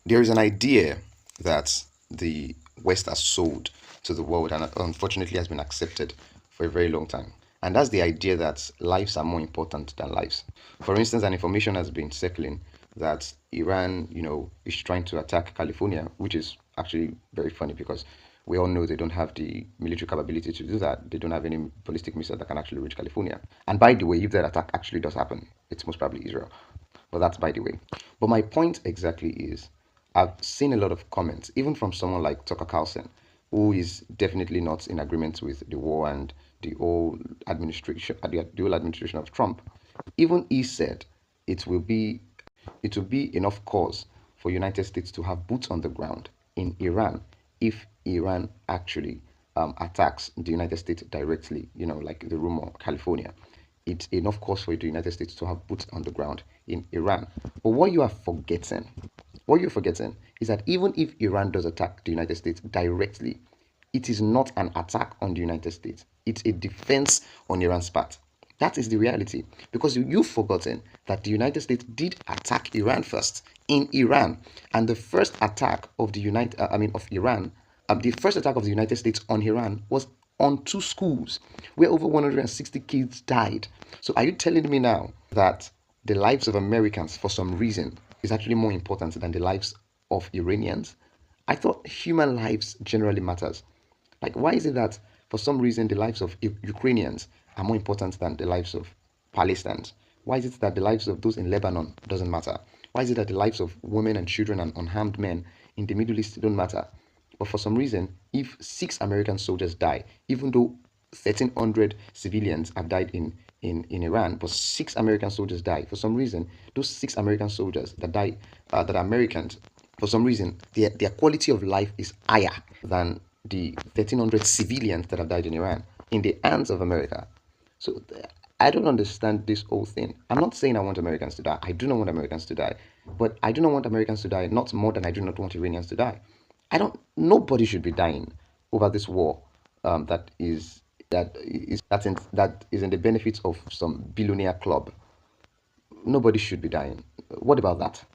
There is an idea that the West has sold to the world and unfortunately has been accepted for a very long time. And that's the idea that lives are more important than lives. For instance, an information has been circling that Iran, is trying to attack California, which is actually very funny because we all know they don't have the military capability to do that. They don't have any ballistic missile that can actually reach California. And by the way, if that attack actually does happen, it's most probably Israel. But that's by the way. But my point exactly is I've seen a lot of comments, even from someone like Tucker Carlson, who is definitely not in agreement with the war and the whole administration of Trump. Even he said it will be it will be enough cause for United States to have boots on the ground in Iran if Iran actually attacks the United States directly, like the rumor, California. It's enough cause for the United States to have boots on the ground in Iran. But what you're forgetting is that even if Iran does attack the United States directly, it is not an attack on the United States. It's a defense on Iran's part. That is the reality. Because you've forgotten that the United States did attack Iran first in Iran, and the first attack of Iran, the first attack of the United States on Iran was on two schools where over 160 kids died. So are you telling me now that the lives of Americans, for some reason, is actually more important than the lives of Iranians? I thought human lives generally matters. Like, why is it that for some reason the lives of Ukrainians are more important than the lives of Palestinians? Why is it that the lives of those in Lebanon doesn't matter? Why is it that the lives of women and children and unharmed men in the Middle East don't matter? But for some reason, if six American soldiers die, even though 1,300 civilians have died in Iran, but six American soldiers die, for some reason, those six American soldiers that die, that are Americans, for some reason, their quality of life is higher than the 1,300 civilians that have died in Iran in the hands of America. So I don't understand this whole thing. I'm not saying I want Americans to die. I do not want Americans to die. But I do not want Americans to die not more than I do not want Iranians to die. I don't. Nobody should be dying over this war that is in the benefits of some billionaire club. Nobody should be dying. What about that?